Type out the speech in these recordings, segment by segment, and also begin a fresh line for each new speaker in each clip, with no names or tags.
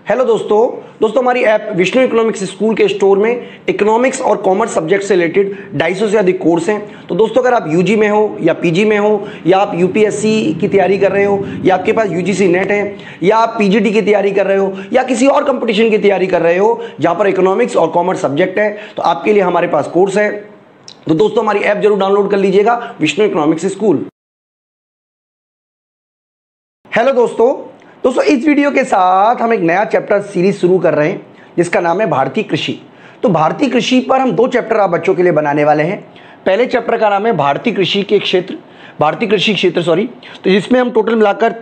Hello दोस्तों हमारी app Vishnu economics school के स्टोर में इकोनॉमिक्स और कॉमर्स सब्जेक्ट से रिलेटेड 250 से अधिक कोर्स हैं। तो दोस्तों अगर आप यूजी में हो या पीजी में हो या आप यूपीएससी की तैयारी कर रहे हो या आपके पास यूजीसी नेट है या आप पीजीडी की तैयारी कर रहे हो या किसी और कंपटीशन की तैयारी कर रहे हो जहाँ पर इकोनॉमिक्स और कॉमर्स सब्जेक्ट है, तो आपके लिए हमारे पास कोर्स है। तो दोस्तों हमारी ऐप जरूर डाउनलोड कर लीजिएगा, विष्णु इकोनॉमिक्स स्कूल। हेलो दोस्तों इस वीडियो के साथ हम एक नया चैप्टर सीरीज शुरू कर रहे हैं जिसका नाम है भारतीय कृषि। तो भारतीय कृषि पर हम 2 चैप्टर आप बच्चों के लिए बनाने वाले हैं। पहले चैप्टर का नाम है भारतीय कृषि क्षेत्र तो जिसमें हम टोटल मिलाकर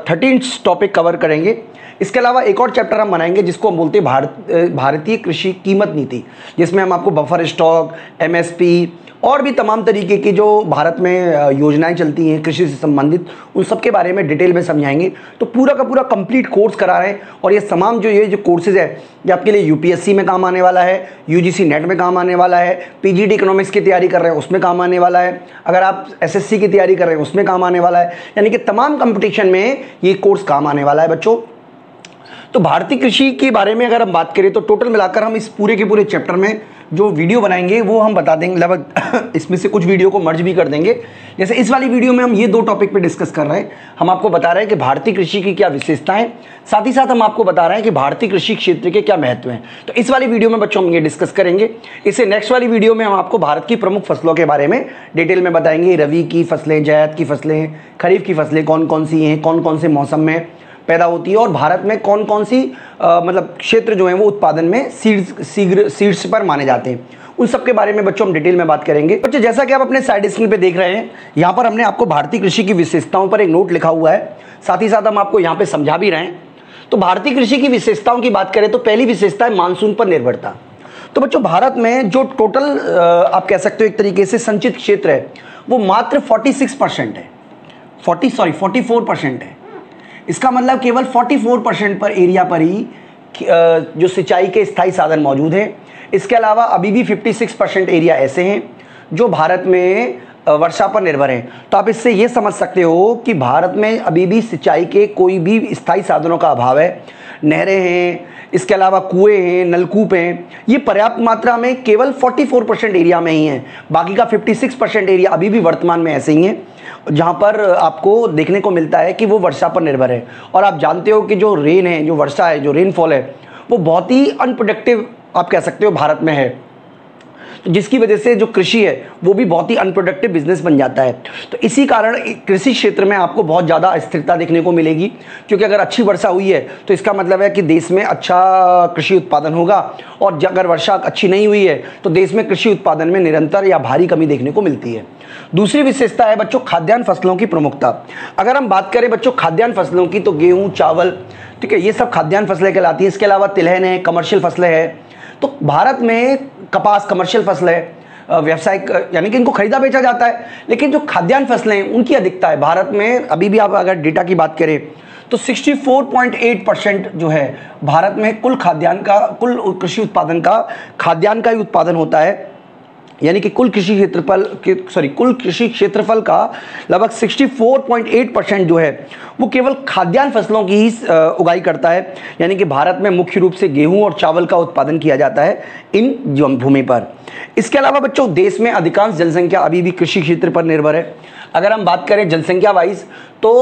13 टॉपिक कवर करेंगे। इसके अलावा एक और चैप्टर हम बनाएंगे जिसको हम बोलते हैं भारतीय कृषि कीमत नीति, जिसमें हम आपको बफर स्टॉक, एमएसपी और भी तमाम तरीके की जो भारत में योजनाएं चलती हैं कृषि से संबंधित, उन सब के बारे में डिटेल में समझाएंगे। तो पूरा का पूरा कंप्लीट कोर्स करा रहे हैं और ये तमाम जो कोर्सेज है ये आपके लिए यूपीएससी में काम आने वाला है, यूजीसी नेट में काम आने वाला है, पीजीडी इकोनॉमिक्स की तैयारी कर रहे हैं उसमें काम आने वाला है, अगर आप एसएससी की तैयारी कर रहे हैं उसमें काम आने वाला है, यानी कि तमाम कंपटीशन में ये कोर्स काम आने वाला है बच्चों। तो भारतीय कृषि के बारे में अगर हम बात करें तो टोटल मिलाकर हम इस पूरे के पूरे चैप्टर में जो वीडियो बनाएंगे वो हम बता देंगे, लगभग इसमें से कुछ वीडियो को मर्ज भी कर देंगे। जैसे इस वाली वीडियो में हम ये 2 टॉपिक पे डिस्कस कर रहे हैं। हम आपको बता रहे हैं कि भारतीय कृषि की क्या विशेषताएं, साथ ही साथ हम आपको बता रहे हैं कि भारतीय कृषि क्षेत्र के क्या महत्व हैं। तो इस वाली वीडियो में बच्चों हम ये डिस्कस करेंगे। इससे नेक्स्ट वाली वीडियो में हम आपको भारत की प्रमुख फसलों के बारे में डिटेल में बताएंगे। रबी की फसलें, जायद की फसलें, खरीफ की फसलें कौन कौन सी हैं, कौन कौन से मौसम में पैदा होती है और भारत में कौन कौन सी मतलब क्षेत्र जो हैं वो उत्पादन में सीड्स पर माने जाते हैं, उन सब के बारे में बच्चों हम डिटेल में बात करेंगे। बच्चों जैसा कि आप अपने साइड स्क्रीन पे देख रहे हैं, यहाँ पर हमने आपको भारतीय कृषि की विशेषताओं पर एक नोट लिखा हुआ है, साथ ही साथ हम आपको यहाँ पे समझा भी रहे हैं। तो भारतीय कृषि की विशेषताओं की बात करें तो पहली विशेषता है मानसून पर निर्भरता। तो बच्चों भारत में जो टोटल आप कह सकते हो एक तरीके से संचित क्षेत्र है वो मात्र 44% है, 44% है। इसका मतलब केवल 44% पर एरिया पर ही जो सिंचाई के स्थायी साधन मौजूद हैं। इसके अलावा अभी भी 56% एरिया ऐसे हैं जो भारत में वर्षा पर निर्भर हैं। तो आप इससे ये समझ सकते हो कि भारत में अभी भी सिंचाई के कोई भी स्थायी साधनों का अभाव है। नहरें हैं, इसके अलावा कुएं हैं, नलकूप हैं, ये पर्याप्त मात्रा में केवल 44% एरिया में ही हैं। बाकी का 56% एरिया अभी भी वर्तमान में ऐसे ही हैं जहाँ पर आपको देखने को मिलता है कि वो वर्षा पर निर्भर है। और आप जानते हो कि जो रेन है, जो वर्षा है, जो रेनफॉल है, वो बहुत ही अनप्रोडक्टिव आप कह सकते हो भारत में है। तो जिसकी वजह से जो कृषि है वो भी बहुत ही अनप्रोडक्टिव बिजनेस बन जाता है। तो इसी कारण कृषि क्षेत्र में आपको बहुत ज़्यादा अस्थिरता देखने को मिलेगी, क्योंकि अगर अच्छी वर्षा हुई है तो इसका मतलब है कि देश में अच्छा कृषि उत्पादन होगा, और अगर वर्षा अच्छी नहीं हुई है तो देश में कृषि उत्पादन में निरंतर या भारी कमी देखने को मिलती है। दूसरी विशेषता है बच्चों खाद्यान्न फसलों की प्रमुखता। अगर हम बात करें बच्चों खाद्यान्न फसलों की तो गेहूँ, चावल, ठीक है, ये सब खाद्यान्न फसलें कहलाती है। इसके अलावा तिलहन है, कमर्शियल फसलें हैं। तो भारत में कपास कमर्शियल फसल है, व्यावसायिक यानी कि इनको खरीदा बेचा जाता है। लेकिन जो खाद्यान्न फसलें हैं उनकी अधिकता है भारत में। अभी भी आप अगर डेटा की बात करें तो 64.8% जो है भारत में कुल कृषि उत्पादन का खाद्यान्न का ही उत्पादन होता है। यानी कि कुल कृषि क्षेत्रफल का लगभग 64.8% जो है वो केवल खाद्यान्न फसलों की ही उगाई करता है। यानी कि भारत में मुख्य रूप से गेहूं और चावल का उत्पादन किया जाता है इन भूमि पर। इसके अलावा बच्चों देश में अधिकांश जनसंख्या अभी भी कृषि क्षेत्र पर निर्भर है। अगर हम बात करें जनसंख्या वाइज तो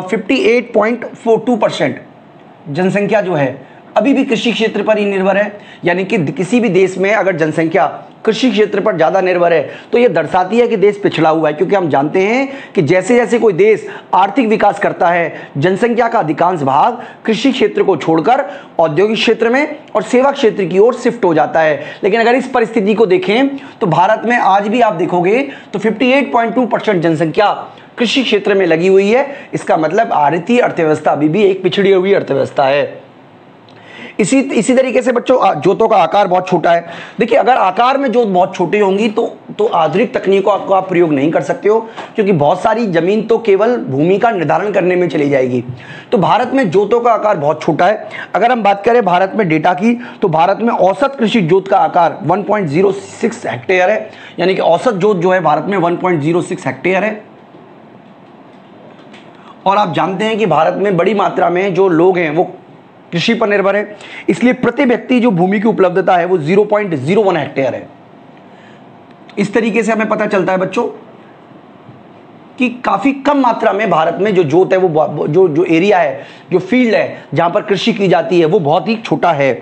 58.42% जनसंख्या जो है अभी भी कृषि क्षेत्र पर ही निर्भर है। यानी कि किसी भी देश में अगर जनसंख्या कृषि क्षेत्र पर ज़्यादा निर्भर है तो ये दर्शाती है कि देश पिछड़ा हुआ है, क्योंकि हम जानते हैं कि जैसे जैसे कोई देश आर्थिक विकास करता है जनसंख्या का अधिकांश भाग कृषि क्षेत्र को छोड़कर औद्योगिक क्षेत्र में और सेवा क्षेत्र की ओर शिफ्ट हो जाता है। लेकिन अगर इस परिस्थिति को देखें तो भारत में आज भी आप देखोगे तो 58.2% जनसंख्या कृषि क्षेत्र में लगी हुई है। इसका मतलब भारतीय अर्थव्यवस्था अभी भी एक पिछड़ी हुई अर्थव्यवस्था है। इसी तरीके से बच्चों जोतों का आकार बहुत छोटा है। देखिए अगर आकार में जोत बहुत छोटी होंगी तो आधुनिक तकनीकों का आप प्रयोग नहीं कर सकते हो, क्योंकि बहुत सारी जमीन तो केवल भूमि का निर्धारण करने में चली जाएगी। तो भारत में जोतों का आकार बहुत छोटा है। अगर हम बात करें भारत में डेटा की तो भारत में औसत कृषि जोत का आकार 1.06 हेक्टेयर है। यानी कि औसत जोत जो है भारत में 1.06 हेक्टेयर है। और आप जानते हैं कि भारत में बड़ी मात्रा में जो लोग हैं वो कृषि पर निर्भर है, इसलिए प्रति व्यक्ति जो भूमि की उपलब्धता है वो 0.01 हेक्टेयर है। इस तरीके से हमें पता चलता है बच्चों कि काफी कम मात्रा में भारत में जो जोत है, वो जो एरिया है, जो फील्ड है जहां पर कृषि की जाती है, वो बहुत ही छोटा है।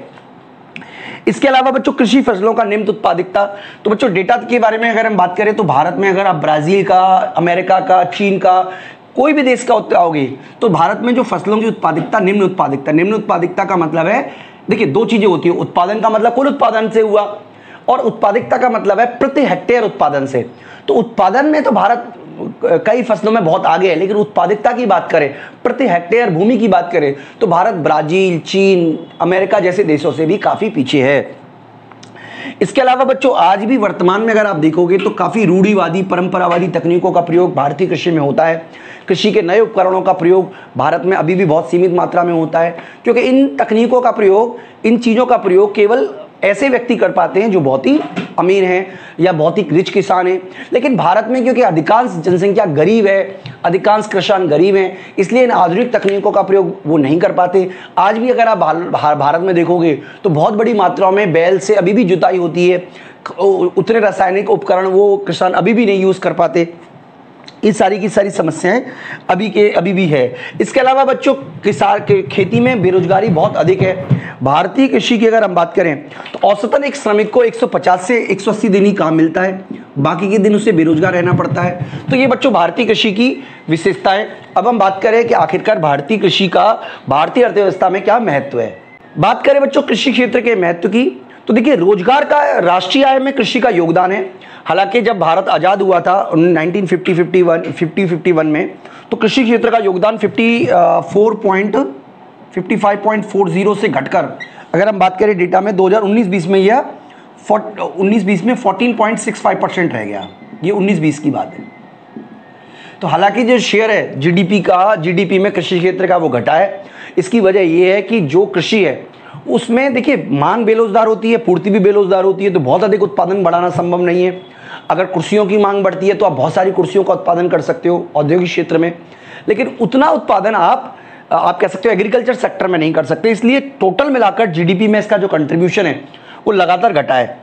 इसके अलावा बच्चों कृषि फसलों का निम्न उत्पादकता, तो बच्चों डेटा के बारे में अगर हम बात करें तो भारत में अगर आप ब्राजील का, अमेरिका का, चीन का, कोई भी देश का आओगे तो भारत में जो फसलों की उत्पादकता निम्न उत्पादकता का मतलब है, देखिए दो चीजें होती है, उत्पादन का मतलब कुल उत्पादन से हुआ और उत्पादकता का मतलब है प्रति हेक्टेयर उत्पादन से। तो उत्पादन में तो भारत कई फसलों में बहुत आगे है, लेकिन उत्पादकता की बात करें, प्रति हेक्टेयर भूमि की बात करें तो भारत ब्राजील, चीन, अमेरिका जैसे देशों से भी काफी पीछे है। इसके अलावा बच्चों आज भी वर्तमान में अगर आप देखोगे तो काफी रूढ़िवादी परंपरावादी तकनीकों का प्रयोग भारतीय कृषि में होता है। कृषि के नए उपकरणों का प्रयोग भारत में अभी भी बहुत सीमित मात्रा में होता है, क्योंकि इन तकनीकों का प्रयोग, इन चीजों का प्रयोग केवल ऐसे व्यक्ति कर पाते हैं जो बहुत ही अमीर हैं या बहुत ही रिच किसान हैं। लेकिन भारत में क्योंकि अधिकांश जनसंख्या गरीब है, अधिकांश किसान गरीब हैं, इसलिए इन आधुनिक तकनीकों का प्रयोग वो नहीं कर पाते। आज भी अगर आप भारत में देखोगे तो बहुत बड़ी मात्रा में बैल से अभी भी जुताई होती है, उतने रासायनिक उपकरण वो किसान अभी भी नहीं यूज कर पाते। ये सारी की सारी समस्याएं अभी भी है। इसके अलावा बच्चों किसान के खेती में बेरोजगारी बहुत अधिक है। भारतीय कृषि की अगर हम बात करें तो औसतन एक श्रमिक को 150 से 180 दिन ही काम मिलता है, बाकी के दिन उसे बेरोजगार रहना पड़ता है। तो ये बच्चों भारतीय कृषि की विशेषताएं। अब हम बात करें कि आखिरकार भारतीय कृषि का भारतीय अर्थव्यवस्था में क्या महत्व है। बात करें बच्चों कृषि क्षेत्र के महत्व की, तो देखिए रोजगार का, राष्ट्रीय आय में कृषि का योगदान है। हालांकि जब भारत आजाद हुआ था 1950-51 में, तो कृषि क्षेत्र का योगदान 55.40 से घटकर अगर हम बात करें डेटा में 2019-20 में यह 19-20 में 14.65% रह गया। ये 19-20 की बात है। तो हालांकि जो शेयर है जीडीपी में कृषि क्षेत्र का वो घटा है। इसकी वजह ये है कि जो कृषि है उसमें देखिए मांग बेरोजगार होती है, पूर्ति भी बेरोजगार होती है, तो बहुत अधिक उत्पादन बढ़ाना संभव नहीं है। अगर कुर्सियों की मांग बढ़ती है तो आप बहुत सारी कुर्सियों का उत्पादन कर सकते हो औद्योगिक क्षेत्र में, लेकिन उतना उत्पादन आप कह सकते हो एग्रीकल्चर सेक्टर में नहीं कर सकते। इसलिए टोटल मिलाकर जीडीपी में इसका जो कंट्रीब्यूशन है वो लगातार घटा है।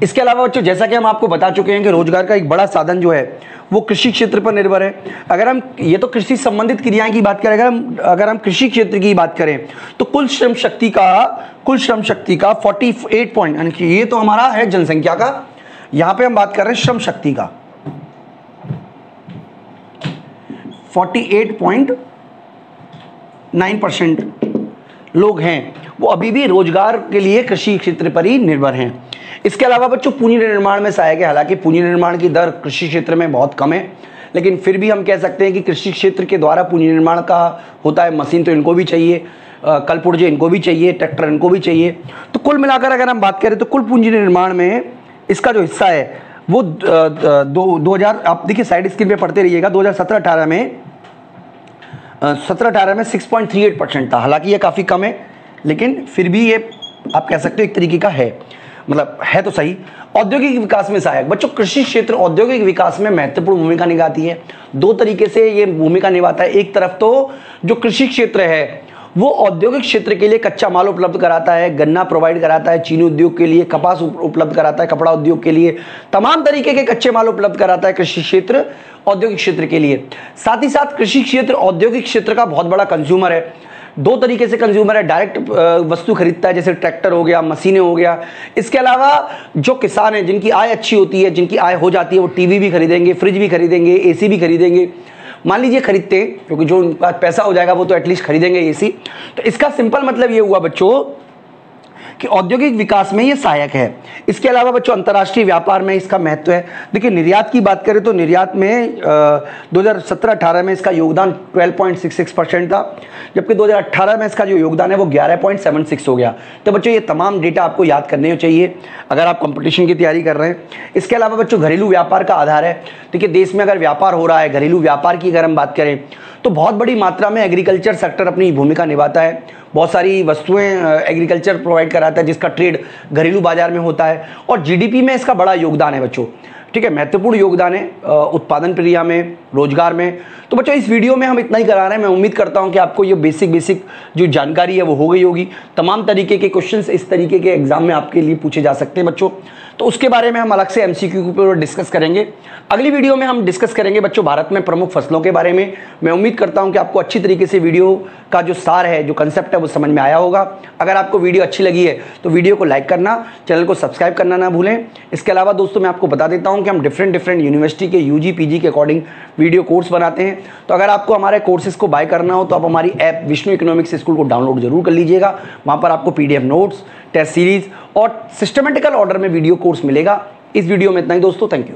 इसके अलावा बच्चों जैसा कि हम आपको बता चुके हैं कि रोजगार का एक बड़ा साधन जो है वो कृषि क्षेत्र पर निर्भर है। अगर हम ये तो कृषि संबंधित क्रियाएं की बात करें, अगर हम कृषि क्षेत्र की बात करें तो कुल श्रम शक्ति का 48 पॉइंट, यानी कि ये तो हमारा है जनसंख्या का, यहां पे हम बात कर रहे हैं श्रम शक्ति का 48.9% लोग हैं वो अभी भी रोजगार के लिए कृषि क्षेत्र पर ही निर्भर हैं। इसके अलावा बच्चों पूंजी निर्माण में सहायक है। हालांकि पूंजी निर्माण की दर कृषि क्षेत्र में बहुत कम है, लेकिन फिर भी हम कह सकते हैं कि कृषि क्षेत्र के द्वारा पूंजी निर्माण का होता है। मशीन तो इनको भी चाहिए, कल पुर्जे इनको भी चाहिए, ट्रैक्टर इनको भी चाहिए। तो कुल मिलाकर अगर हम बात करें तो कुल पूंजी निर्माण में इसका जो हिस्सा है वो 2000, आप देखिए साइड स्क्रीन पे पढ़ते रहिएगा, 2017-18 में 6.38% था। हालांकि ये काफ़ी कम है, लेकिन फिर भी ये आप कह सकते हो एक तरीके का है, मतलब है तो सही। औद्योगिक विकास में सहायक बच्चों कृषि क्षेत्र औद्योगिक विकास में महत्वपूर्ण भूमिका निभाती है। दो तरीके से ये भूमिका निभाता है। एक तरफ तो जो कृषि क्षेत्र है वो औद्योगिक क्षेत्र के लिए कच्चा माल उपलब्ध कराता है, गन्ना प्रोवाइड कराता है चीनी उद्योग के लिए, कपास उपलब्ध कराता है कपड़ा उद्योग के लिए, तमाम तरीके के कच्चे माल उपलब्ध कराता है कृषि क्षेत्र औद्योगिक क्षेत्र के लिए। साथ ही साथ कृषि क्षेत्र औद्योगिक क्षेत्र का बहुत बड़ा कंज्यूमर है। दो तरीके से कंज्यूमर है, डायरेक्ट वस्तु खरीदता है जैसे ट्रैक्टर हो गया, मशीनें हो गया। इसके अलावा जो किसान हैं जिनकी आय अच्छी होती है, जिनकी आय हो जाती है, वो टीवी भी खरीदेंगे, फ्रिज भी खरीदेंगे, एसी भी खरीदेंगे। मान लीजिए खरीदते हैं, क्योंकि जो उनके पास पैसा हो जाएगा वो तो एटलीस्ट खरीदेंगे एसी। तो इसका सिंपल मतलब ये हुआ बच्चों कि औद्योगिक विकास में ये सहायक है। इसके अलावा बच्चों अंतर्राष्ट्रीय व्यापार में इसका महत्व है। देखिए निर्यात की बात करें तो निर्यात में 2017-18 में इसका योगदान 12.66% था, जबकि 2018 में इसका जो योगदान है वो 11.76 हो गया। तो बच्चों ये तमाम डेटा आपको याद करने चाहिए अगर आप कंपटीशन की तैयारी कर रहे हैं। इसके अलावा बच्चों घरेलू व्यापार का आधार है। देखिए देश में अगर व्यापार हो रहा है, घरेलू व्यापार की अगर हम बात करें तो बहुत बड़ी मात्रा में एग्रीकल्चर सेक्टर अपनी भूमिका निभाता है। बहुत सारी वस्तुएं एग्रीकल्चर प्रोवाइड कराता है जिसका ट्रेड घरेलू बाजार में होता है, और जीडीपी में इसका बड़ा योगदान है बच्चों। ठीक है, महत्वपूर्ण योगदान है उत्पादन प्रक्रिया में, रोजगार में। तो बच्चों इस वीडियो में हम इतना ही करा रहे हैं। मैं उम्मीद करता हूं कि आपको ये बेसिक जो जानकारी है वो हो गई होगी। तमाम तरीके के क्वेश्चंस इस तरीके के एग्जाम में आपके लिए पूछे जा सकते हैं बच्चों, तो उसके बारे में हम अलग से MCQ के ऊपर डिस्कस करेंगे। अगली वीडियो में हम डिस्कस करेंगे बच्चों भारत में प्रमुख फसलों के बारे में। मैं उम्मीद करता हूं कि आपको अच्छी तरीके से वीडियो का जो सार है, जो कंसेप्ट है, वो समझ में आया होगा। अगर आपको वीडियो अच्छी लगी है तो वीडियो को लाइक करना, चैनल को सब्सक्राइब करना ना भूलें। इसके अलावा दोस्तों मैं आपको बता देता हूं कि हम डिफरेंट यूनिवर्सिटी के UG PG के अकॉर्डिंग वीडियो कोर्स बनाते हैं। तो अगर आपको हमारे कोर्सेज को बाय करना हो तो आप हमारी ऐप विष्णु इकोनॉमिक्स स्कूल को डाउनलोड जरूर कर लीजिएगा। वहाँ पर आपको PDF नोट्स, टेस्ट सीरीज और सिस्टमेटिकल ऑर्डर में वीडियो कोर्स मिलेगा। इस वीडियो में इतना ही दोस्तों, थैंक यू।